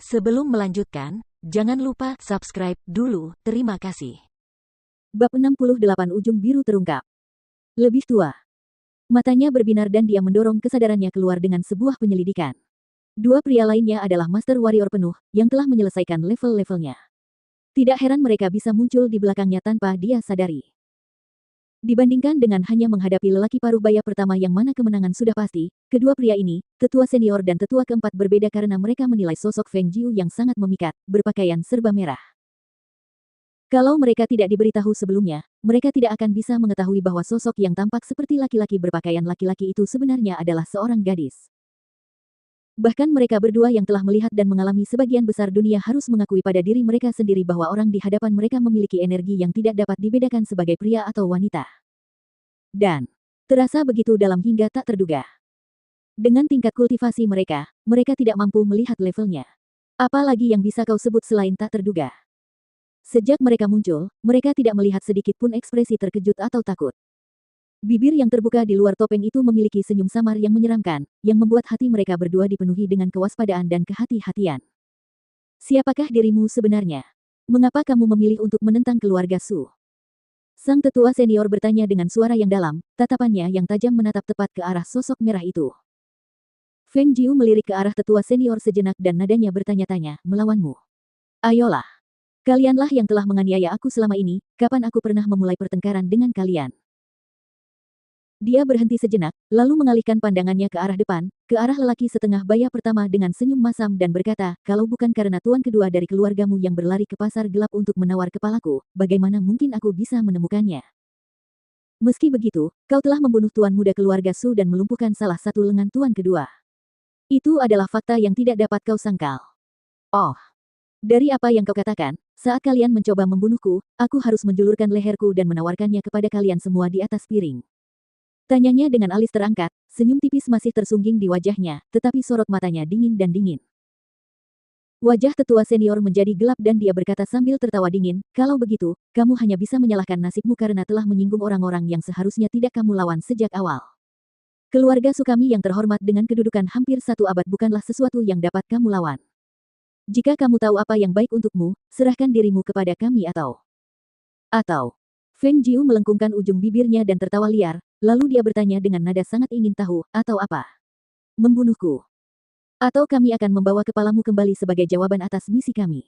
Sebelum melanjutkan, jangan lupa subscribe dulu, terima kasih. Bab 68 Ujung Biru terungkap. Lebih tua. Matanya berbinar dan dia mendorong kesadarannya keluar dengan sebuah penyelidikan. Dua pria lainnya adalah Master Warrior penuh, yang telah menyelesaikan level-levelnya. Tidak heran mereka bisa muncul di belakangnya tanpa dia sadari. Dibandingkan dengan hanya menghadapi lelaki paruh baya pertama yang mana kemenangan sudah pasti, kedua pria ini, tetua senior dan tetua keempat berbeda karena mereka menilai sosok Feng Jiu yang sangat memikat, berpakaian serba merah. Kalau mereka tidak diberitahu sebelumnya, mereka tidak akan bisa mengetahui bahwa sosok yang tampak seperti laki-laki berpakaian laki-laki itu sebenarnya adalah seorang gadis. Bahkan mereka berdua yang telah melihat dan mengalami sebagian besar dunia harus mengakui pada diri mereka sendiri bahwa orang di hadapan mereka memiliki energi yang tidak dapat dibedakan sebagai pria atau wanita. Dan terasa begitu dalam hingga tak terduga. Dengan tingkat kultivasi mereka, mereka tidak mampu melihat levelnya. Apalagi yang bisa kau sebut selain tak terduga. Sejak mereka muncul, mereka tidak melihat sedikit pun ekspresi terkejut atau takut. Bibir yang terbuka di luar topeng itu memiliki senyum samar yang menyeramkan, yang membuat hati mereka berdua dipenuhi dengan kewaspadaan dan kehati-hatian. Siapakah dirimu sebenarnya? Mengapa kamu memilih untuk menentang keluarga Su? Sang tetua senior bertanya dengan suara yang dalam, tatapannya yang tajam menatap tepat ke arah sosok merah itu. Feng Jiu melirik ke arah tetua senior sejenak dan nadanya bertanya-tanya, melawanmu. Ayolah. Kalianlah yang telah menganiaya aku selama ini, kapan aku pernah memulai pertengkaran dengan kalian? Dia berhenti sejenak, lalu mengalihkan pandangannya ke arah depan, ke arah lelaki setengah baya pertama dengan senyum masam dan berkata, kalau bukan karena tuan kedua dari keluargamu yang berlari ke pasar gelap untuk menawar kepalaku, bagaimana mungkin aku bisa menemukannya? Meski begitu, kau telah membunuh tuan muda keluarga Su dan melumpuhkan salah satu lengan tuan kedua. Itu adalah fakta yang tidak dapat kau sangkal. Oh, dari apa yang kau katakan, saat kalian mencoba membunuhku, aku harus menjulurkan leherku dan menawarkannya kepada kalian semua di atas piring. Tanyanya dengan alis terangkat, senyum tipis masih tersungging di wajahnya, tetapi sorot matanya dingin dan dingin. Wajah tetua senior menjadi gelap dan dia berkata sambil tertawa dingin, kalau begitu, kamu hanya bisa menyalahkan nasibmu karena telah menyinggung orang-orang yang seharusnya tidak kamu lawan sejak awal. Keluarga Sukami yang terhormat dengan kedudukan hampir satu abad bukanlah sesuatu yang dapat kamu lawan. Jika kamu tahu apa yang baik untukmu, serahkan dirimu kepada kami atau... Feng Jiu melengkungkan ujung bibirnya dan tertawa liar, lalu dia bertanya dengan nada sangat ingin tahu, atau apa? Membunuhku. Atau kami akan membawa kepalamu kembali sebagai jawaban atas misi kami.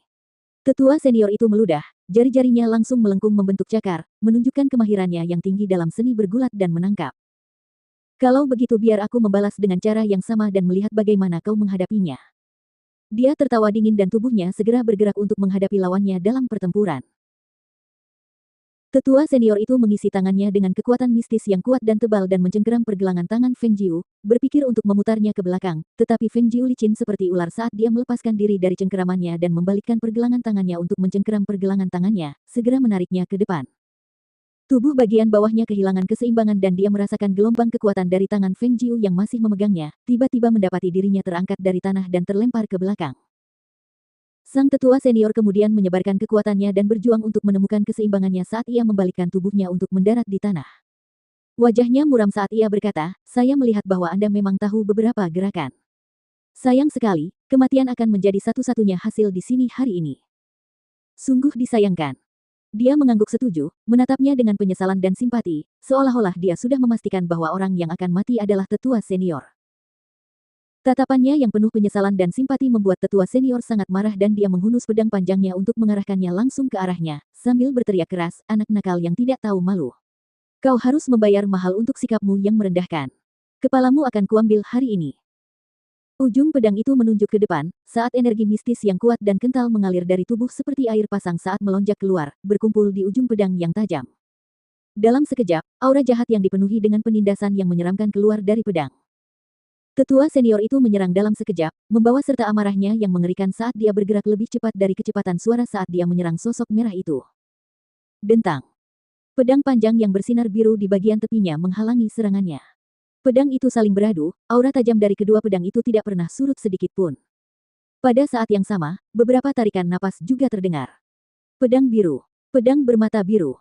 Tetua senior itu meludah, jari-jarinya langsung melengkung membentuk cakar, menunjukkan kemahirannya yang tinggi dalam seni bergulat dan menangkap. Kalau begitu biar aku membalas dengan cara yang sama dan melihat bagaimana kau menghadapinya. Dia tertawa dingin dan tubuhnya segera bergerak untuk menghadapi lawannya dalam pertempuran. Tetua senior itu mengisi tangannya dengan kekuatan mistis yang kuat dan tebal dan mencengkeram pergelangan tangan Feng Jiu, berpikir untuk memutarnya ke belakang, tetapi Feng Jiu licin seperti ular saat dia melepaskan diri dari cengkeramannya dan membalikkan pergelangan tangannya untuk mencengkeram pergelangan tangannya, segera menariknya ke depan. Tubuh bagian bawahnya kehilangan keseimbangan dan dia merasakan gelombang kekuatan dari tangan Feng Jiu yang masih memegangnya, tiba-tiba mendapati dirinya terangkat dari tanah dan terlempar ke belakang. Sang tetua senior kemudian menyebarkan kekuatannya dan berjuang untuk menemukan keseimbangannya saat ia membalikkan tubuhnya untuk mendarat di tanah. Wajahnya muram saat ia berkata, saya melihat bahwa Anda memang tahu beberapa gerakan. Sayang sekali, kematian akan menjadi satu-satunya hasil di sini hari ini. Sungguh disayangkan. Dia mengangguk setuju, menatapnya dengan penyesalan dan simpati, seolah-olah dia sudah memastikan bahwa orang yang akan mati adalah tetua senior. Tatapannya yang penuh penyesalan dan simpati membuat tetua senior sangat marah dan dia menghunus pedang panjangnya untuk mengarahkannya langsung ke arahnya, sambil berteriak keras, anak nakal yang tidak tahu malu. Kau harus membayar mahal untuk sikapmu yang merendahkan. Kepalamu akan kuambil hari ini. Ujung pedang itu menunjuk ke depan, saat energi mistis yang kuat dan kental mengalir dari tubuh seperti air pasang saat melonjak keluar, berkumpul di ujung pedang yang tajam. Dalam sekejap, aura jahat yang dipenuhi dengan penindasan yang menyeramkan keluar dari pedang. Tetua senior itu menyerang dalam sekejap, membawa serta amarahnya yang mengerikan saat dia bergerak lebih cepat dari kecepatan suara saat dia menyerang sosok merah itu. Dentang. Pedang panjang yang bersinar biru di bagian tepinya menghalangi serangannya. Pedang itu saling beradu, aura tajam dari kedua pedang itu tidak pernah surut sedikit pun. Pada saat yang sama, beberapa tarikan napas juga terdengar. Pedang biru. Pedang bermata biru.